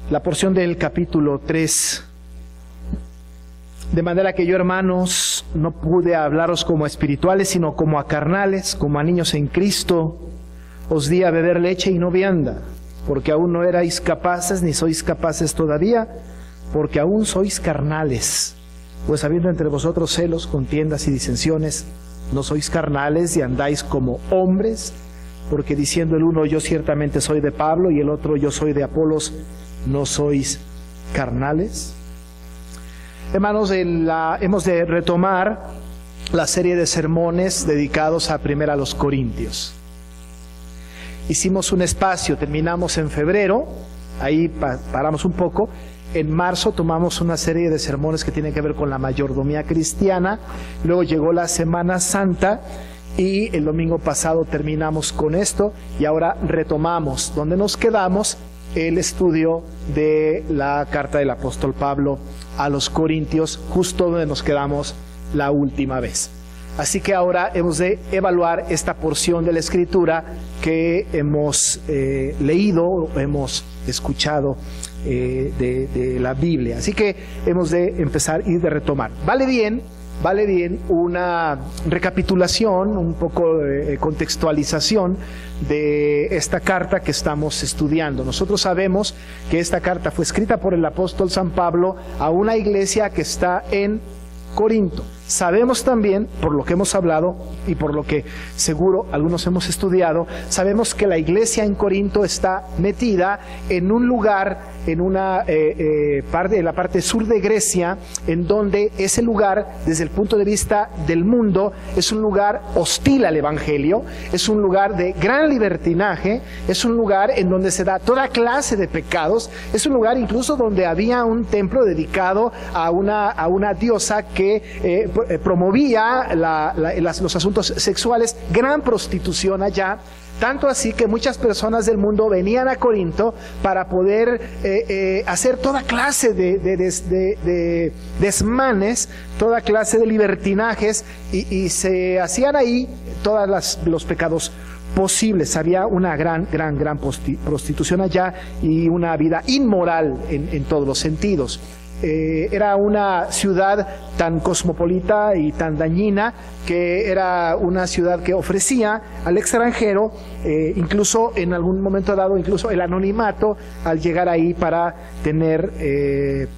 la porción del capítulo 3. De manera que yo, hermanos, no pude hablaros como a espirituales, sino como a carnales, como a niños en Cristo. Os di a beber leche y no vianda, porque aún no erais capaces, ni sois capaces todavía, porque aún sois carnales. Pues habiendo entre vosotros celos, contiendas y disensiones, no sois carnales y andáis como hombres, porque diciendo el uno, yo ciertamente soy de Pablo, y el otro, yo soy de Apolos, ¿no sois carnales? Hermanos, hemos de retomar la serie de sermones dedicados a los Corintios. Hicimos un espacio, terminamos en febrero, ahí paramos un poco. En marzo tomamos una serie de sermones que tienen que ver con la mayordomía cristiana. Luego llegó la Semana Santa y el domingo pasado terminamos con esto y ahora retomamos donde nos quedamos, el estudio de la carta del apóstol Pablo a los Corintios, justo donde nos quedamos la última vez. Así que ahora hemos de evaluar esta porción de la Escritura que hemos leído, hemos escuchado de la Biblia. Así que hemos de empezar y de retomar. Vale bien una recapitulación, un poco de contextualización de esta carta que estamos estudiando. Nosotros sabemos que esta carta fue escrita por el apóstol San Pablo a una iglesia que está en Corinto. Sabemos también, por lo que hemos hablado y por lo que seguro algunos hemos estudiado, sabemos que la iglesia en Corinto está metida en un lugar, en una parte, en la parte sur de Grecia, en donde ese lugar, desde el punto de vista del mundo, es un lugar hostil al Evangelio, es un lugar de gran libertinaje, es un lugar en donde se da toda clase de pecados, es un lugar incluso donde había un templo dedicado a una diosa que promovía los asuntos sexuales, gran prostitución allá, tanto así que muchas personas del mundo venían a Corinto para poder hacer toda clase de desmanes, toda clase de libertinajes, y se hacían ahí todos los pecados posibles. Había una gran prostitución allá y una vida inmoral en todos los sentidos. Era una ciudad tan cosmopolita y tan dañina que era una ciudad que ofrecía al extranjero, incluso en algún momento dado, incluso el anonimato al llegar ahí para tener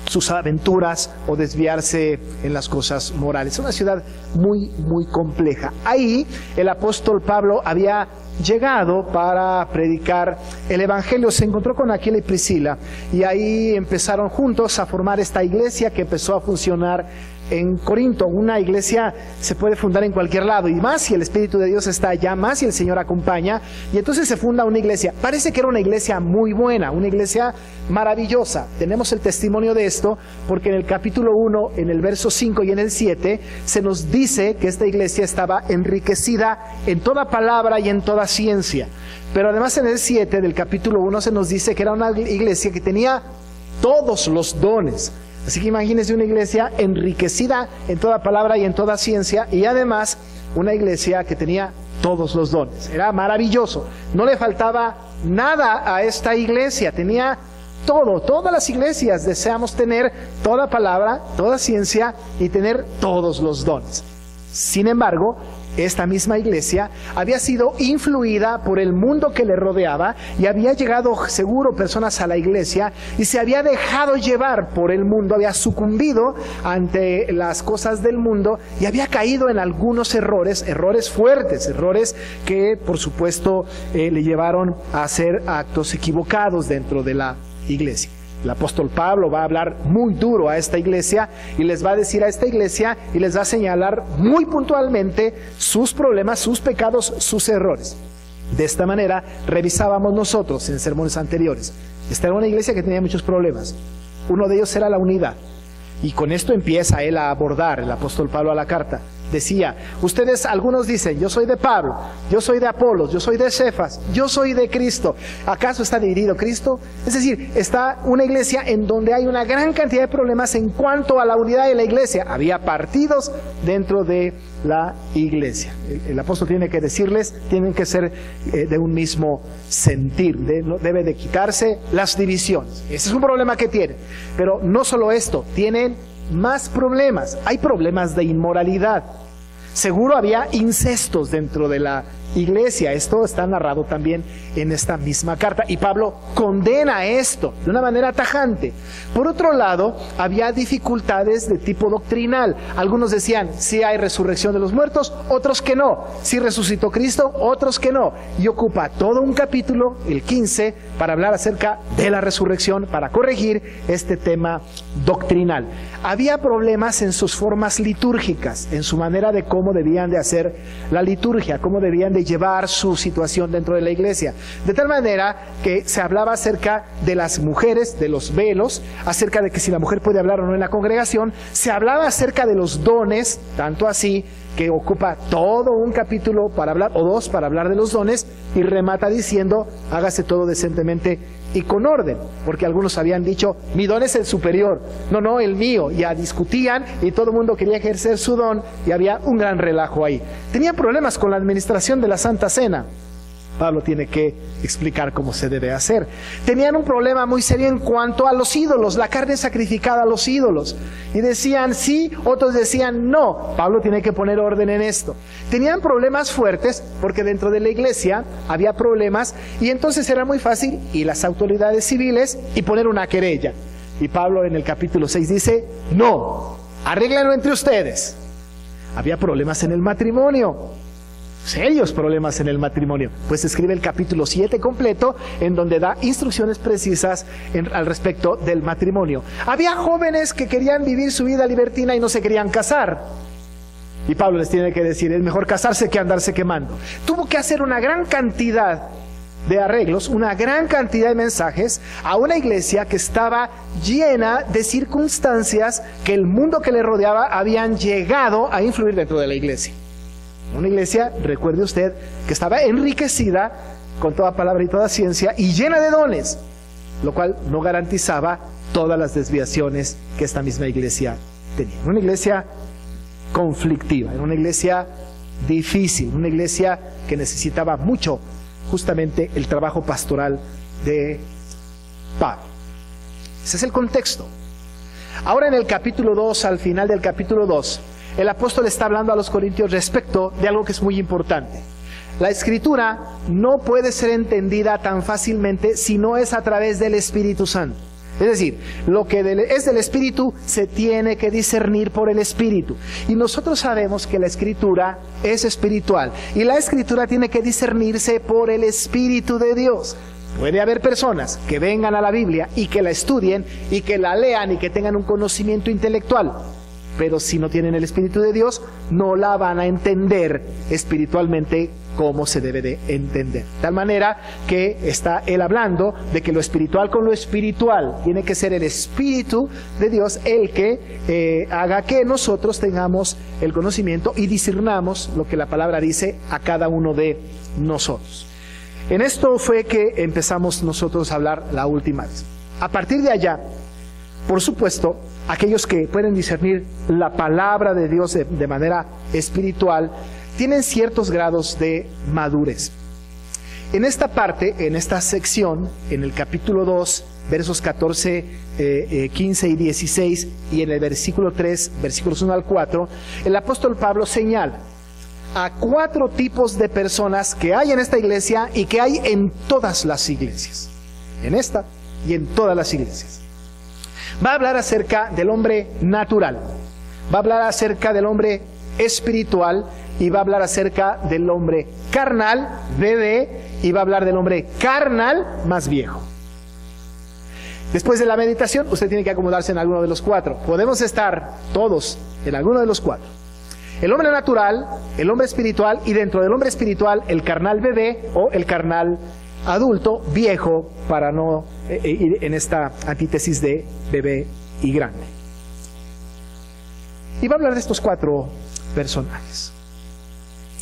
sus aventuras o desviarse en las cosas morales. Es una ciudad muy compleja. Ahí el apóstol Pablo había llegado para predicar el Evangelio. Se encontró con Aquila y Priscila y ahí empezaron juntos a formar esta iglesia que empezó a funcionar en Corinto. Una iglesia se puede fundar en cualquier lado, y más si el Espíritu de Dios está allá, más si el Señor acompaña, y entonces se funda una iglesia. Parece que era una iglesia muy buena, una iglesia maravillosa. Tenemos el testimonio de esto porque en el capítulo 1, en el verso 5 y en el 7 se nos dice que esta iglesia estaba enriquecida en toda palabra y en toda ciencia. Pero además en el 7 del capítulo 1 se nos dice que era una iglesia que tenía todos los dones. Así que imagínense una iglesia enriquecida en toda palabra y en toda ciencia, y además una iglesia que tenía todos los dones. Era maravilloso. No le faltaba nada a esta iglesia. Tenía todo. Todas las iglesias deseamos tener toda palabra, toda ciencia y tener todos los dones. Sin embargo, esta misma iglesia había sido influida por el mundo que le rodeaba y había llegado seguro personas a la iglesia y se había dejado llevar por el mundo, había sucumbido ante las cosas del mundo y había caído en algunos errores fuertes, errores que por supuesto le llevaron a hacer actos equivocados dentro de la iglesia. El apóstol Pablo va a hablar muy duro a esta iglesia y les va a decir a esta iglesia y les va a señalar muy puntualmente sus problemas, sus pecados, sus errores. De esta manera revisábamos nosotros en sermones anteriores. Esta era una iglesia que tenía muchos problemas. Uno de ellos era la unidad. Y con esto empieza él a abordar, el apóstol Pablo, a la carta. decía, ustedes, algunos dicen, yo soy de Pablo, yo soy de Apolos, yo soy de Cefas, yo soy de Cristo. ¿Acaso está dividido Cristo? Es decir, está una iglesia en donde hay una gran cantidad de problemas en cuanto a la unidad de la iglesia. Había partidos dentro de la iglesia. El apóstol tiene que decirles, tienen que ser de un mismo sentir, debe de quitarse las divisiones. Ese es un problema que tienen. Pero no solo esto, tienen más problemas. Hay problemas de inmoralidad. Seguro había incestos dentro de la iglesia. Esto está narrado también en esta misma carta. Y Pablo condena esto de una manera tajante. Por otro lado, había dificultades de tipo doctrinal. Algunos decían, sí hay resurrección de los muertos, otros que no. Sí resucitó Cristo, otros que no. Y ocupa todo un capítulo, el 15, para hablar acerca de la resurrección, para corregir este tema doctrinal. Había problemas en sus formas litúrgicas, en su manera de cómo debían de hacer la liturgia, cómo debían de llevar su situación dentro de la iglesia. De tal manera que se hablaba acerca de las mujeres, de los velos, acerca de que si la mujer puede hablar o no en la congregación, se hablaba acerca de los dones, tanto así que ocupa todo un capítulo para hablar, o dos para hablar de los dones, y remata diciendo, hágase todo decentemente y con orden, porque algunos habían dicho, mi don es el superior, no, el mío. Ya discutían y todo el mundo quería ejercer su don y había un gran relajo ahí. Tenían problemas con la administración de la Santa Cena. Pablo tiene que explicar cómo se debe hacer. Tenían un problema muy serio en cuanto a los ídolos, la carne sacrificada a los ídolos. Y decían sí, otros decían no. Pablo tiene que poner orden en esto. Tenían problemas fuertes porque dentro de la iglesia había problemas y entonces era muy fácil ir a las autoridades civiles y poner una querella. Y Pablo en el capítulo 6 dice, no, arréglenlo entre ustedes. Había problemas en el matrimonio. Serios problemas en el matrimonio. Pues escribe el capítulo 7 completo en donde da instrucciones precisas al respecto del matrimonio. Había jóvenes que querían vivir su vida libertina y no se querían casar. Y Pablo les tiene que decir, es mejor casarse que andarse quemando. Tuvo que hacer una gran cantidad de arreglos, una gran cantidad de mensajes a una iglesia que estaba llena de circunstancias que el mundo que le rodeaba habían llegado a influir dentro de la iglesia. Una iglesia, recuerde usted, que estaba enriquecida con toda palabra y toda ciencia y llena de dones, lo cual no garantizaba todas las desviaciones que esta misma iglesia tenía. Una iglesia conflictiva, una iglesia difícil, una iglesia que necesitaba mucho justamente el trabajo pastoral de Pablo. Ese es el contexto. Ahora en el capítulo 2, al final del capítulo 2, el apóstol está hablando a los corintios respecto de algo que es muy importante. La escritura no puede ser entendida tan fácilmente si no es a través del Espíritu Santo. Es decir, lo que es del Espíritu se tiene que discernir por el Espíritu. Y nosotros sabemos que la Escritura es espiritual. Y la Escritura tiene que discernirse por el Espíritu de Dios. Puede haber personas que vengan a la Biblia y que la estudien y que la lean y que tengan un conocimiento intelectual. Pero si no tienen el Espíritu de Dios, no la van a entender espiritualmente como se debe de entender. De tal manera que está él hablando de que lo espiritual con lo espiritual tiene que ser el Espíritu de Dios el que haga que nosotros tengamos el conocimiento y discernamos lo que la palabra dice a cada uno de nosotros. En esto fue que empezamos nosotros a hablar la última vez. A partir de allá, por supuesto, aquellos que pueden discernir la palabra de Dios de manera espiritual, tienen ciertos grados de madurez. En esta parte, en esta sección, en el capítulo 2, versos 14, 15 y 16, y en el versículo 3, versículos 1 al 4, el apóstol Pablo señala a 4 tipos de personas que hay en esta iglesia y que hay en todas las iglesias. En esta y en todas las iglesias. Va a hablar acerca del hombre natural, va a hablar acerca del hombre espiritual y va a hablar acerca del hombre carnal, bebé, y va a hablar del hombre carnal más viejo. Después de la meditación, usted tiene que acomodarse en alguno de los 4. Podemos estar todos en alguno de los 4. El hombre natural, el hombre espiritual, y dentro del hombre espiritual, el carnal bebé o el carnal adulto, viejo, para no ir en esta antítesis de bebé y grande. Y va a hablar de estos 4 personajes.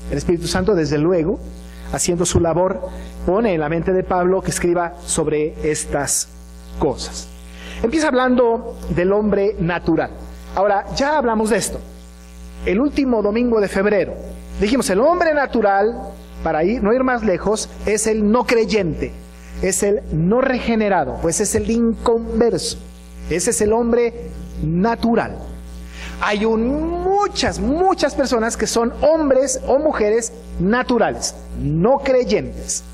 El Espíritu Santo, desde luego, haciendo su labor, pone en la mente de Pablo que escriba sobre estas cosas. Empieza hablando del hombre natural. Ahora, ya hablamos de esto. El último domingo de febrero, dijimos, el hombre natural, para no ir más lejos, es el no creyente, es el no regenerado, pues es el inconverso. Ese es el hombre natural. Hay muchas personas que son hombres o mujeres naturales, no creyentes.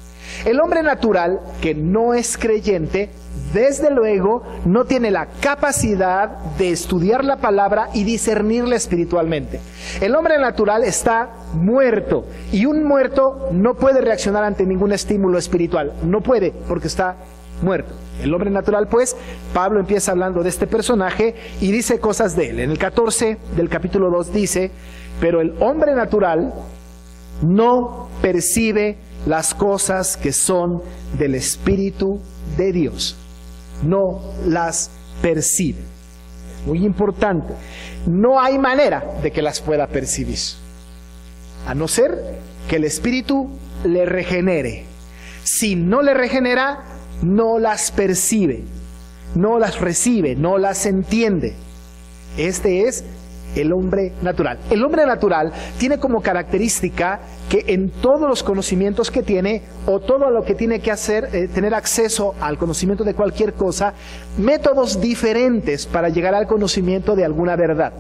El hombre natural que no es creyente, desde luego, no tiene la capacidad de estudiar la palabra y discernirla espiritualmente. El hombre natural está muerto, y un muerto no puede reaccionar ante ningún estímulo espiritual. No puede, porque está muerto. El hombre natural, pues, Pablo empieza hablando de este personaje y dice cosas de él. En el 14 del capítulo 2 dice: pero el hombre natural no percibe las cosas que son del Espíritu de Dios. No las percibe. Muy importante. No hay manera de que las pueda percibir, a no ser que el Espíritu le regenere. Si no le regenera, no las percibe, no las recibe, no las entiende. Este es el hombre natural. El hombre natural tiene como característica que en todos los conocimientos que tiene, o todo lo que tiene que hacer, tener acceso al conocimiento de cualquier cosa, métodos diferentes para llegar al conocimiento de alguna verdad.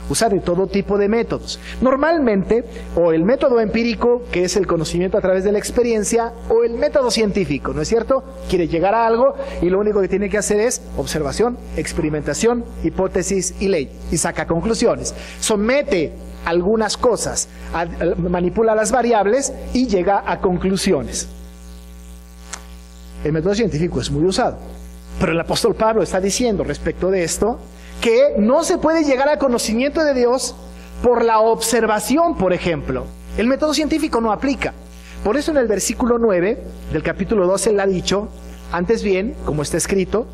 Usa de todo tipo de métodos. Normalmente, o el método empírico, que es el conocimiento a través de la experiencia, o el método científico, ¿no es cierto? Quiere llegar a algo y lo único que tiene que hacer es observación, experimentación, hipótesis y ley, y saca conclusiones. Somete algunas cosas, manipula las variables y llega a conclusiones. El método científico es muy usado, pero el apóstol Pablo está diciendo respecto de esto que no se puede llegar al conocimiento de Dios por la observación, por ejemplo. El método científico no aplica. Por eso en el versículo 9 del capítulo 12 él ha dicho: antes bien, como está escrito,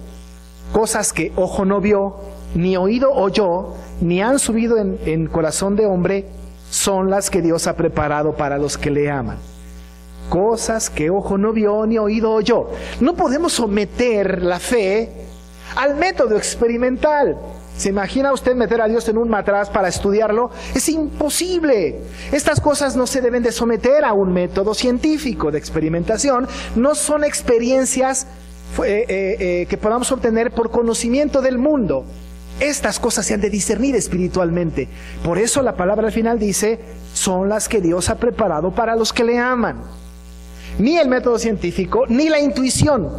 cosas que ojo no vio, ni oído oyó, ni han subido en corazón de hombre, son las que Dios ha preparado para los que le aman. Cosas que ojo no vio, ni oído oyó. No podemos someter la fe al método experimental. ¿Se imagina usted meter a Dios en un matraz para estudiarlo? Es imposible. Estas cosas no se deben de someter a un método científico de experimentación. No son experiencias que podamos obtener por conocimiento del mundo. Estas cosas se han de discernir espiritualmente. Por eso la palabra al final dice: son las que Dios ha preparado para los que le aman. Ni el método científico, ni la intuición,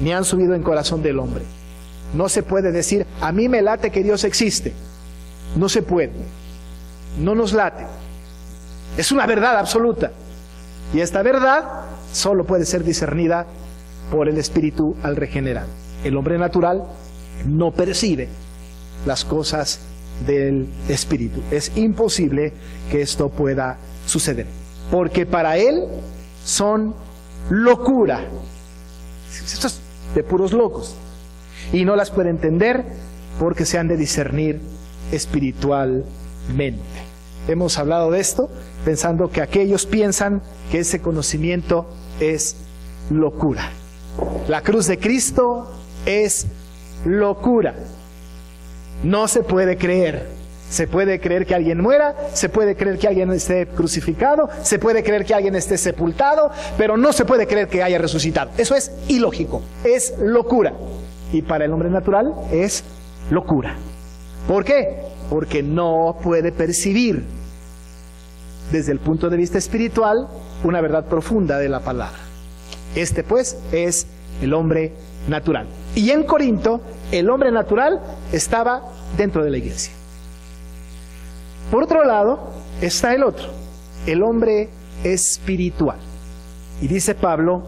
ni han subido en corazón del hombre. No se puede decir: a mí me late que Dios existe. No se puede. No nos late. Es una verdad absoluta. Y esta verdad solo puede ser discernida por el Espíritu al regenerar. El hombre natural no percibe las cosas del Espíritu. Es imposible que esto pueda suceder, porque para él son locura. Esto es de puros locos, y no las puede entender porque se han de discernir espiritualmente. Hemos hablado de esto pensando que aquellos piensan que ese conocimiento es locura. La cruz de Cristo es locura. No se puede creer. Se puede creer que alguien muera, se puede creer que alguien esté crucificado, se puede creer que alguien esté sepultado, pero no se puede creer que haya resucitado. Eso es ilógico, es locura. Y para el hombre natural es locura. ¿Por qué? Porque no puede percibir desde el punto de vista espiritual una verdad profunda de la palabra. Este pues es el hombre natural. Y en Corinto el hombre natural estaba dentro de la iglesia. Por otro lado está el otro, el hombre espiritual. Y dice Pablo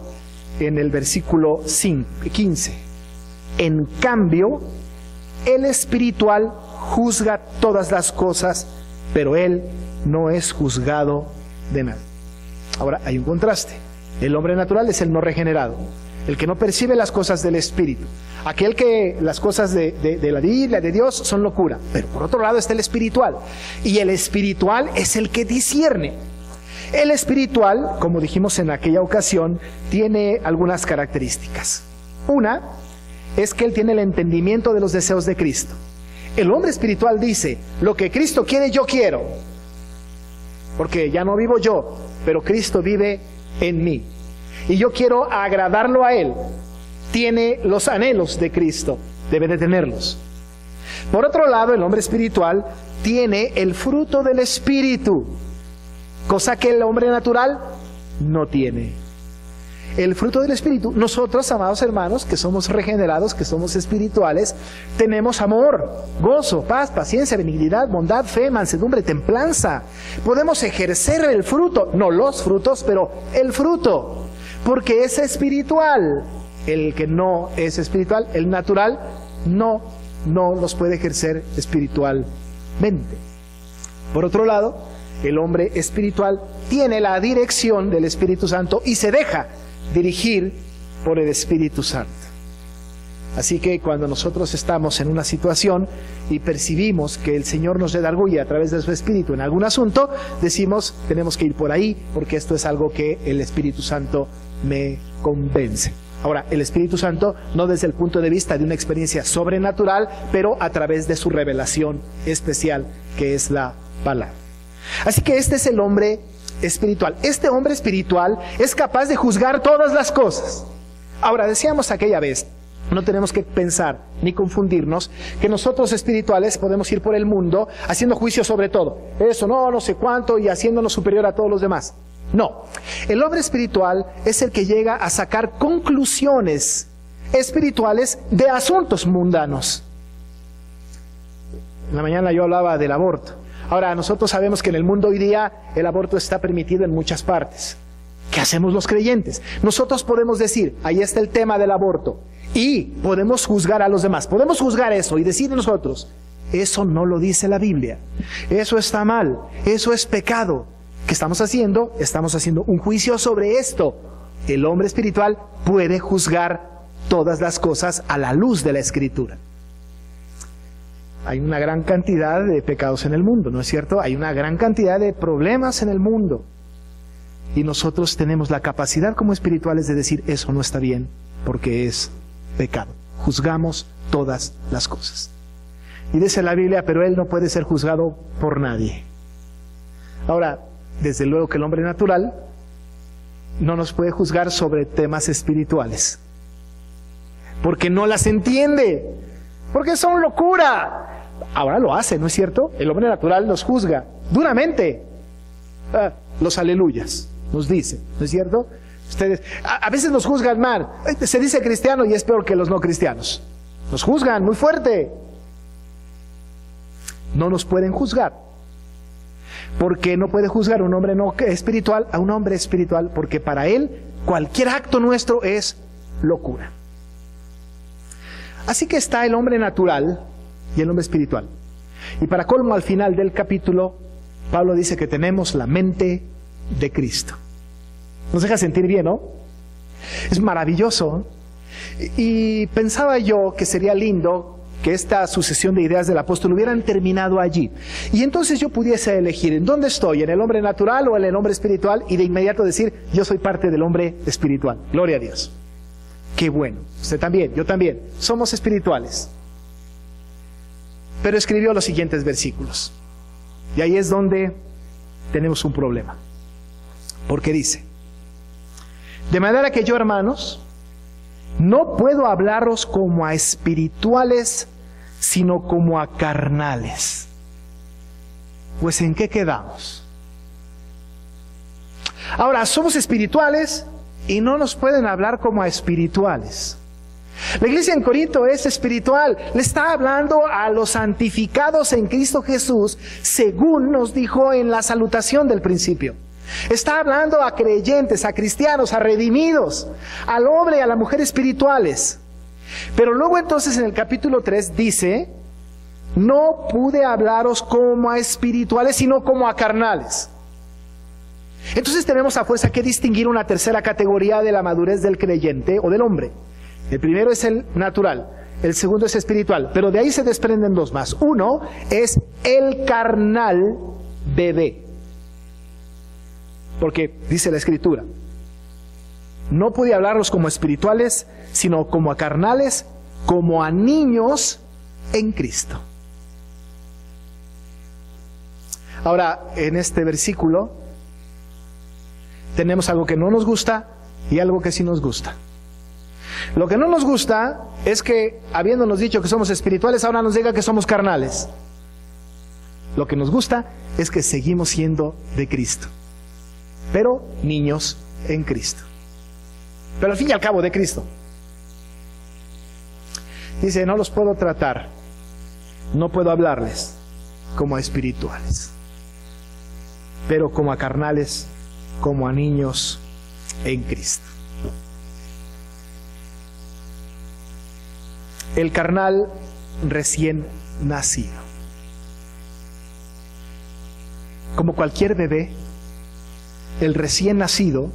en el versículo 15: en cambio, el espiritual juzga todas las cosas, pero él no es juzgado de nada. Ahora hay un contraste. El hombre natural es el no regenerado. el que no percibe las cosas del Espíritu. Aquel que las cosas de la Biblia, de Dios, son locura. Pero por otro lado está el espiritual. Y el espiritual es el que discierne. El espiritual, como dijimos en aquella ocasión, tiene algunas características. Una es que él tiene el entendimiento de los deseos de Cristo. El hombre espiritual dice, lo que Cristo quiere, yo quiero. Porque ya no vivo yo, pero Cristo vive en mí. Y yo quiero agradarlo a Él. Tiene los anhelos de Cristo, debe de tenerlos. Por otro lado, el hombre espiritual tiene el fruto del Espíritu, cosa que el hombre natural no tiene. El fruto del Espíritu, nosotros, amados hermanos, que somos regenerados, que somos espirituales, tenemos amor, gozo, paz, paciencia, benignidad, bondad, fe, mansedumbre, templanza. Podemos ejercer el fruto, no los frutos, pero el fruto, porque es espiritual. El que no es espiritual, el natural, no los puede ejercer espiritualmente. Por otro lado, el hombre espiritual tiene la dirección del Espíritu Santo y se deja dirigir por el Espíritu Santo. Así que cuando nosotros estamos en una situación y percibimos que el Señor nos redarguye a través de su Espíritu en algún asunto, decimos, tenemos que ir por ahí porque esto es algo que el Espíritu Santo me convence. Ahora, el Espíritu Santo no desde el punto de vista de una experiencia sobrenatural, pero a través de su revelación especial, que es la palabra. Así que este es el hombre espiritual. Este hombre espiritual es capaz de juzgar todas las cosas. Ahora, decíamos aquella vez, no tenemos que pensar ni confundirnos que nosotros espirituales podemos ir por el mundo haciendo juicio sobre todo. Eso no sé cuánto y haciéndonos superior a todos los demás. No, el hombre espiritual es el que llega a sacar conclusiones espirituales de asuntos mundanos. En la mañana yo hablaba del aborto. Ahora, nosotros sabemos que en el mundo hoy día el aborto está permitido en muchas partes. ¿Qué hacemos los creyentes? Nosotros podemos decir, ahí está el tema del aborto, y podemos juzgar a los demás. Podemos juzgar eso y decir nosotros, eso no lo dice la Biblia, eso está mal, eso es pecado. ¿Qué estamos haciendo? Estamos haciendo un juicio sobre esto. El hombre espiritual puede juzgar todas las cosas a la luz de la Escritura. Hay una gran cantidad de pecados en el mundo, ¿no es cierto? Hay una gran cantidad de problemas en el mundo. Y nosotros tenemos la capacidad como espirituales de decir, eso no está bien, porque es pecado. Juzgamos todas las cosas. Y dice la Biblia, pero él no puede ser juzgado por nadie. Ahora, desde luego que el hombre natural no nos puede juzgar sobre temas espirituales, porque no las entiende, porque son locura. Ahora lo hace, ¿no es cierto? El hombre natural nos juzga duramente. Los aleluyas nos dice, ¿no es cierto? Ustedes a veces nos juzgan mal. Se dice cristiano y es peor que los no cristianos. Nos juzgan muy fuerte. No nos pueden juzgar, porque no puede juzgar un hombre no espiritual a un hombre espiritual, porque para él cualquier acto nuestro es locura. Así que está el hombre natural y el hombre espiritual. Y para colmo, al final del capítulo, Pablo dice que tenemos la mente de Cristo. Nos deja sentir bien, ¿no? Es maravilloso. Y pensaba yo que sería lindo que esta sucesión de ideas del apóstol hubieran terminado allí. Y entonces yo pudiese elegir en dónde estoy, en el hombre natural o en el hombre espiritual, y de inmediato decir, yo soy parte del hombre espiritual. Gloria a Dios. Qué bueno. Usted también, yo también. Somos espirituales. Pero escribió los siguientes versículos. Y ahí es donde tenemos un problema. Porque dice, de manera que yo, hermanos, no puedo hablaros como a espirituales, sino como a carnales. Pues ¿en qué quedamos? Ahora, somos espirituales y no nos pueden hablar como a espirituales. La iglesia en Corinto es espiritual. Le está hablando a los santificados en Cristo Jesús, según nos dijo en la salutación del principio. Está hablando a creyentes, a cristianos, a redimidos, al hombre y a la mujer espirituales. Pero luego entonces en el capítulo 3 dice, no pude hablaros como a espirituales, sino como a carnales. Entonces tenemos a fuerza que distinguir una tercera categoría de la madurez del creyente o del hombre. El primero es el natural, el segundo es espiritual, pero de ahí se desprenden dos más. Uno es el carnal bebé, porque dice la Escritura, no pude hablarlos como espirituales, sino como a carnales, como a niños en Cristo. Ahora, en este versículo tenemos algo que no nos gusta y algo que sí nos gusta. Lo que no nos gusta es que, habiéndonos dicho que somos espirituales, ahora nos diga que somos carnales. Lo que nos gusta es que seguimos siendo de Cristo, pero niños en Cristo. Pero al fin y al cabo de Cristo. Dice, no los puedo tratar, no puedo hablarles como a espirituales, pero como a carnales, como a niños en Cristo. El carnal recién nacido. Como cualquier bebé, el recién nacido,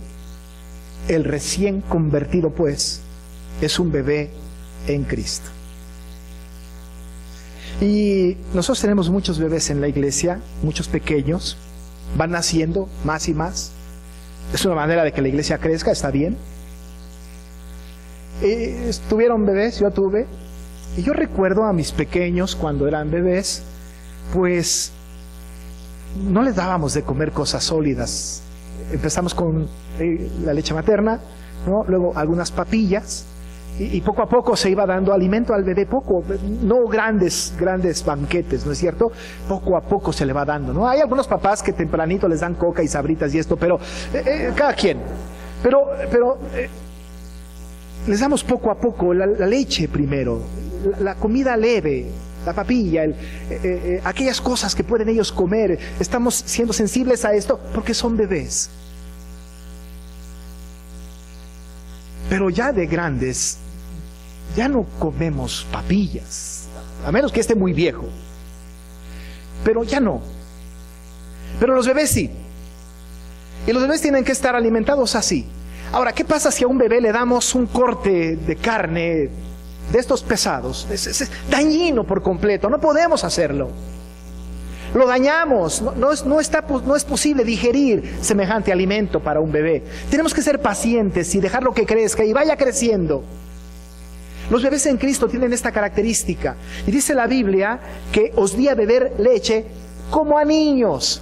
el recién convertido pues, es un bebé en Cristo. Y nosotros tenemos muchos bebés en la iglesia, muchos pequeños, van naciendo más y más. Es una manera de que la iglesia crezca, está bien. Tuvieron bebés, yo tuve, y yo recuerdo a mis pequeños cuando eran bebés, pues no les dábamos de comer cosas sólidas. Empezamos con la leche materna, ¿no? Luego algunas papillas, y poco a poco se iba dando alimento al bebé, poco, no grandes banquetes, ¿no es cierto? Poco a poco se le va dando, ¿no? Hay algunos papás que tempranito les dan coca y sabritas y esto, pero cada quien. Pero les damos poco a poco la leche primero, la comida leve, la papilla, aquellas cosas que pueden ellos comer. Estamos siendo sensibles a esto porque son bebés. Pero ya de grandes, ya no comemos papillas, a menos que esté muy viejo. Pero ya no. Pero los bebés sí. Y los bebés tienen que estar alimentados así. Ahora, ¿qué pasa si a un bebé le damos un corte de carne de estos pesados? Es dañino por completo, no podemos hacerlo. Lo dañamos, no es posible digerir semejante alimento para un bebé. Tenemos que ser pacientes y dejarlo que crezca y vaya creciendo. Los bebés en Cristo tienen esta característica. Y dice la Biblia que os di a beber leche como a niños.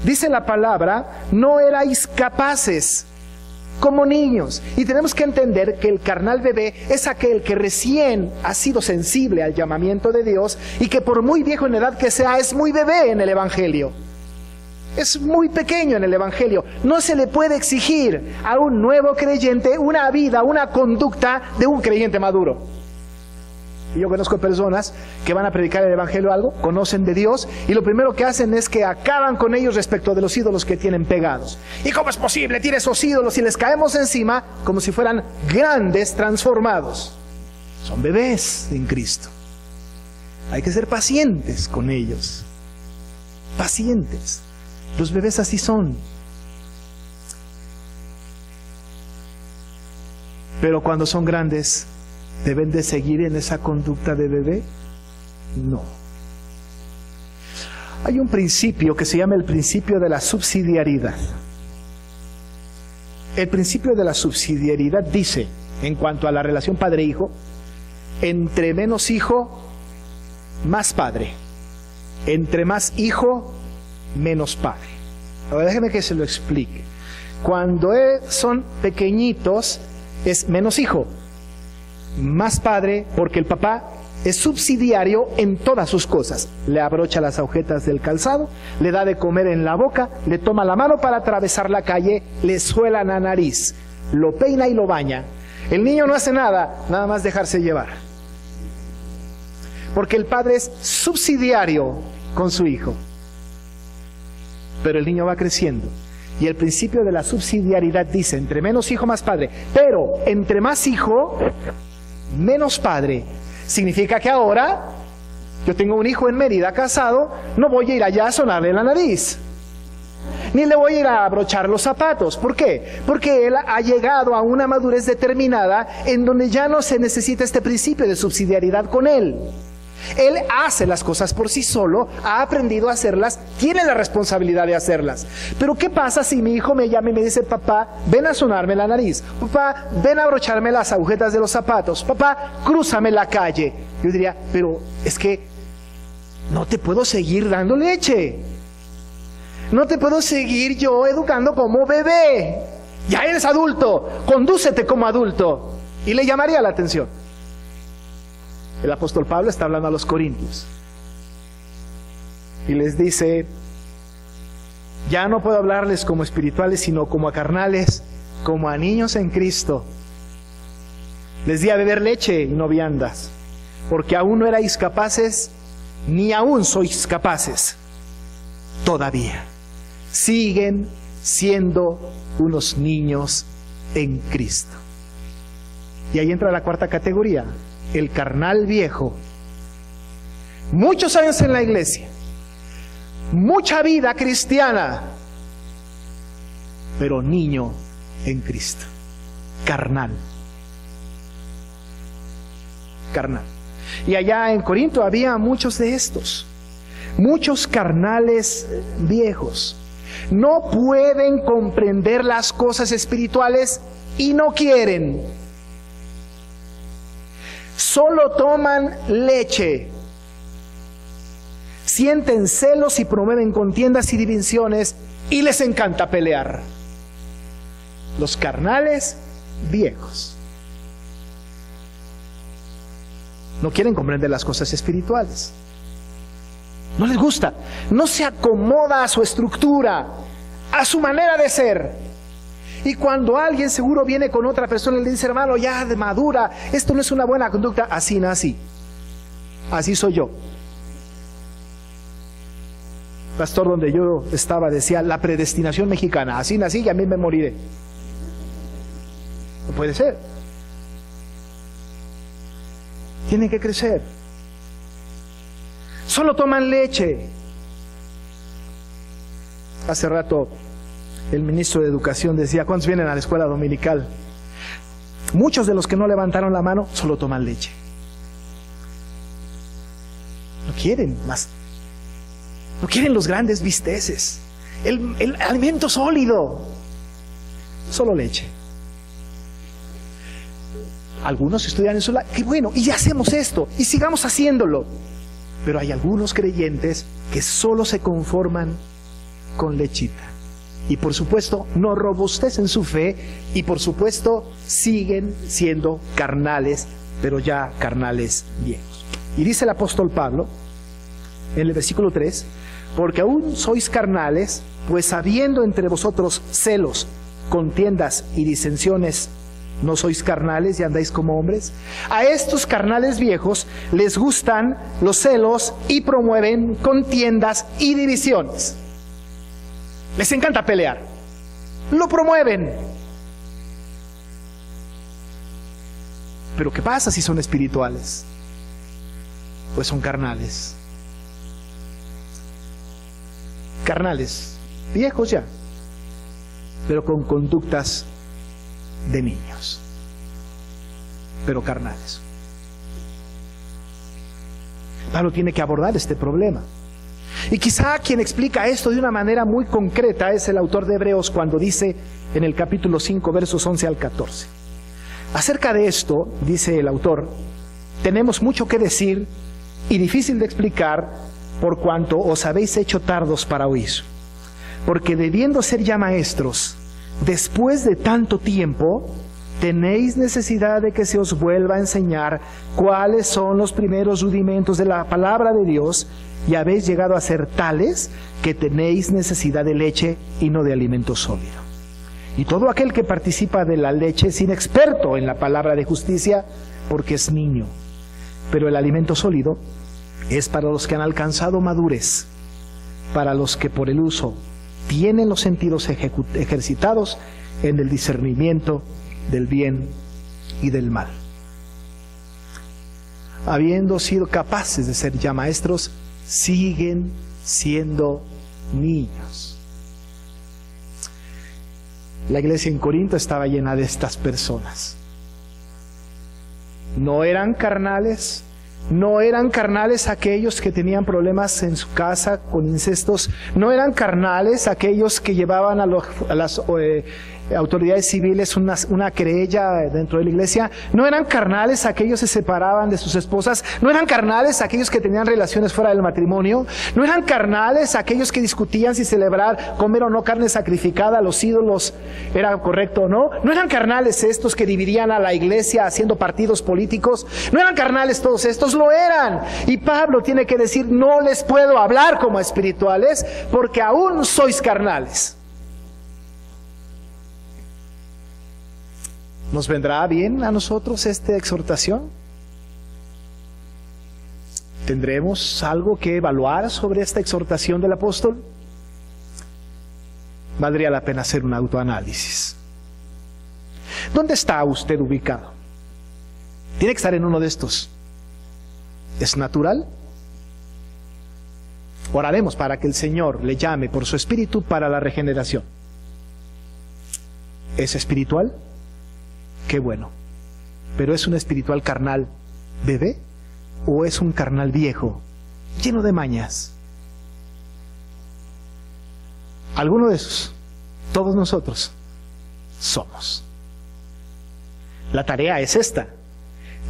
Dice la palabra, no erais capaces como niños. Y tenemos que entender que el carnal bebé es aquel que recién ha sido sensible al llamamiento de Dios y que por muy viejo en edad que sea, es muy bebé en el Evangelio. Es muy pequeño en el Evangelio. No se le puede exigir a un nuevo creyente una vida, una conducta de un creyente maduro. Y yo conozco personas que van a predicar el Evangelio algo, conocen de Dios, y lo primero que hacen es que acaban con ellos respecto de los ídolos que tienen pegados. ¿Y cómo es posible? Tiene esos ídolos y les caemos encima como si fueran grandes transformados. Son bebés en Cristo. Hay que ser pacientes con ellos. Pacientes. Los bebés así son. Pero cuando son grandes, ¿deben de seguir en esa conducta de bebé? No. Hay un principio que se llama el principio de la subsidiariedad. El principio de la subsidiariedad dice, en cuanto a la relación padre-hijo, entre menos hijo, más padre. Entre más hijo, menos padre. Ahora déjeme que se lo explique. Cuando son pequeñitos, es menos hijo, más padre, porque el papá es subsidiario en todas sus cosas. Le abrocha las agujetas del calzado, le da de comer en la boca, le toma la mano para atravesar la calle, le suela la nariz, lo peina y lo baña. El niño no hace nada, nada más dejarse llevar. Porque el padre es subsidiario con su hijo. Pero el niño va creciendo. Y el principio de la subsidiariedad dice, entre menos hijo, más padre. Pero entre más hijo, menos padre. Significa que ahora, yo tengo un hijo en Mérida casado, no voy a ir allá a sonarle la nariz. ni le voy a ir a abrochar los zapatos. ¿Por qué? Porque él ha llegado a una madurez determinada en donde ya no se necesita este principio de subsidiariedad con él. Él hace las cosas por sí solo, ha aprendido a hacerlas, tiene la responsabilidad de hacerlas. Pero ¿qué pasa si mi hijo me llama y me dice: papá, ven a sonarme la nariz, papá, ven a abrocharme las agujetas de los zapatos, papá, crúzame la calle? Yo diría: pero es que no te puedo seguir dando leche, no te puedo seguir yo educando como bebé, ya eres adulto, condúcete como adulto. Y le llamaría la atención. El apóstol Pablo está hablando a los corintios y les dice: ya no puedo hablarles como espirituales, sino como a carnales, como a niños en Cristo. Les di a beber leche y no viandas, porque aún no erais capaces, ni aún sois capaces. Todavía siguen siendo unos niños en Cristo. Y ahí entra la cuarta categoría: el carnal viejo. Muchos años en la iglesia, mucha vida cristiana, pero niño en Cristo. Carnal. Carnal. Y allá en Corinto había muchos de estos, muchos carnales viejos. No pueden comprender las cosas espirituales y no quieren. Solo toman leche, sienten celos y promueven contiendas y divisiones, y les encanta pelear. Los carnales viejos no quieren comprender las cosas espirituales, no les gusta, no se acomoda a su estructura, a su manera de ser. Y cuando alguien seguro viene con otra persona y le dice: hermano, ya madura, esto no es una buena conducta, así nací, así soy yo. El pastor donde yo estaba decía: la predestinación mexicana, así nací y a mí me moriré. No puede ser. Tienen que crecer. Solo toman leche. Hace rato el ministro de Educación decía: ¿cuántos vienen a la escuela dominical? Muchos de los que no levantaron la mano solo toman leche. No quieren más. No quieren los grandes bisteces. El alimento sólido. Solo leche. Algunos estudian en sola. ¡Qué bueno! Y ya hacemos esto. Y sigamos haciéndolo. Pero hay algunos creyentes que solo se conforman con lechita. Y por supuesto no robustecen su fe, y por supuesto siguen siendo carnales, pero ya carnales viejos. Y dice el apóstol Pablo en el versículo 3: porque aún sois carnales, pues habiendo entre vosotros celos, contiendas y disensiones, ¿no sois carnales y andáis como hombres? A estos carnales viejos les gustan los celos y promueven contiendas y divisiones. Les encanta pelear. Lo promueven. Pero ¿qué pasa si son espirituales? Pues son carnales. Carnales, viejos ya, pero con conductas de niños, pero carnales. Pablo tiene que abordar este problema. Y quizá quien explica esto de una manera muy concreta es el autor de Hebreos, cuando dice en el capítulo 5, versos 11 al 14. Acerca de esto, dice el autor: tenemos mucho que decir y difícil de explicar, por cuanto os habéis hecho tardos para oír. Porque debiendo ser ya maestros, después de tanto tiempo, tenéis necesidad de que se os vuelva a enseñar cuáles son los primeros rudimentos de la palabra de Dios, y habéis llegado a ser tales que tenéis necesidad de leche y no de alimento sólido. Y todo aquel que participa de la leche es inexperto en la palabra de justicia, porque es niño. Pero el alimento sólido es para los que han alcanzado madurez, para los que por el uso tienen los sentidos ejercitados en el discernimiento del bien y del mal. Habiendo sido capaces de ser ya maestros, siguen siendo niños. La iglesia en Corinto estaba llena de estas personas. No eran carnales. No eran carnales aquellos que tenían problemas en su casa con incestos. No eran carnales aquellos que llevaban a las autoridades civiles una querella dentro de la iglesia. No eran carnales aquellos que se separaban de sus esposas. No eran carnales aquellos que tenían relaciones fuera del matrimonio. No eran carnales aquellos que discutían si celebrar, comer o no carne sacrificada a los ídolos era correcto o no. No eran carnales estos que dividían a la iglesia haciendo partidos políticos. No eran carnales todos estos, lo eran. Y Pablo tiene que decir, no les puedo hablar como espirituales porque aún sois carnales. ¿Nos vendrá bien a nosotros esta exhortación? ¿Tendremos algo que evaluar sobre esta exhortación del apóstol? Valdría la pena hacer un autoanálisis. ¿Dónde está usted ubicado? Tiene que estar en uno de estos. ¿Es natural? Oraremos para que el Señor le llame por su espíritu para la regeneración. ¿Es espiritual? Qué bueno. ¿Pero es un espiritual carnal bebé? ¿O es un carnal viejo, lleno de mañas? Alguno de esos, todos nosotros, somos. La tarea es esta.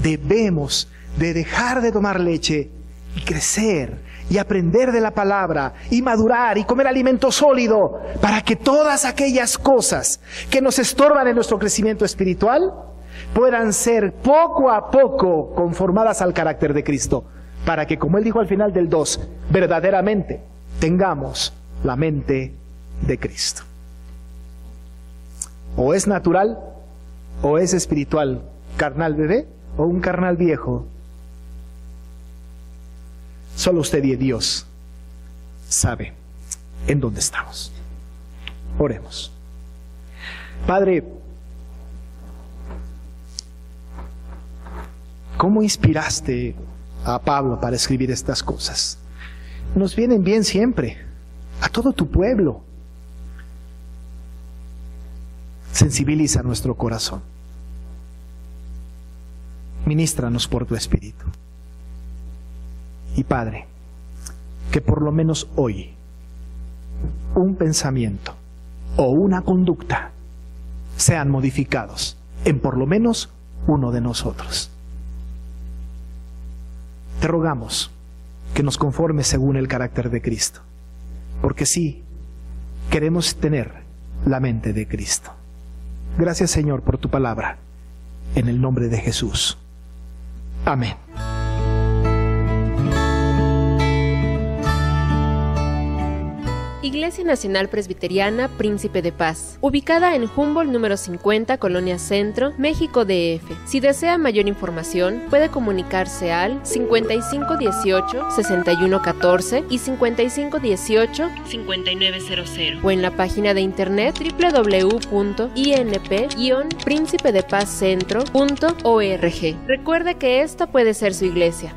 Debemos de dejar de tomar leche y crecer y aprender de la palabra y madurar y comer alimento sólido para que todas aquellas cosas que nos estorban en nuestro crecimiento espiritual puedan ser poco a poco conformadas al carácter de Cristo, para que, como él dijo al final del 2, verdaderamente tengamos la mente de Cristo. O es natural o es espiritual, carnal bebé o un carnal viejo. Solo usted y Dios sabe en dónde estamos. Oremos. Padre, ¿cómo inspiraste a Pablo para escribir estas cosas? Nos vienen bien siempre, a todo tu pueblo. Sensibiliza nuestro corazón. Ministranos por tu Espíritu. Y Padre, que por lo menos hoy un pensamiento o una conducta sean modificados en por lo menos uno de nosotros. Te rogamos que nos conformes según el carácter de Cristo, porque sí, queremos tener la mente de Cristo. Gracias, Señor, por tu palabra, en el nombre de Jesús. Amén. Iglesia Nacional Presbiteriana Príncipe de Paz, ubicada en Humboldt número 50, Colonia Centro, México DF. Si desea mayor información, puede comunicarse al 5518-6114 y 5518-5900 o en la página de internet www.inp-príncipedepazcentro.org. Recuerde que esta puede ser su iglesia.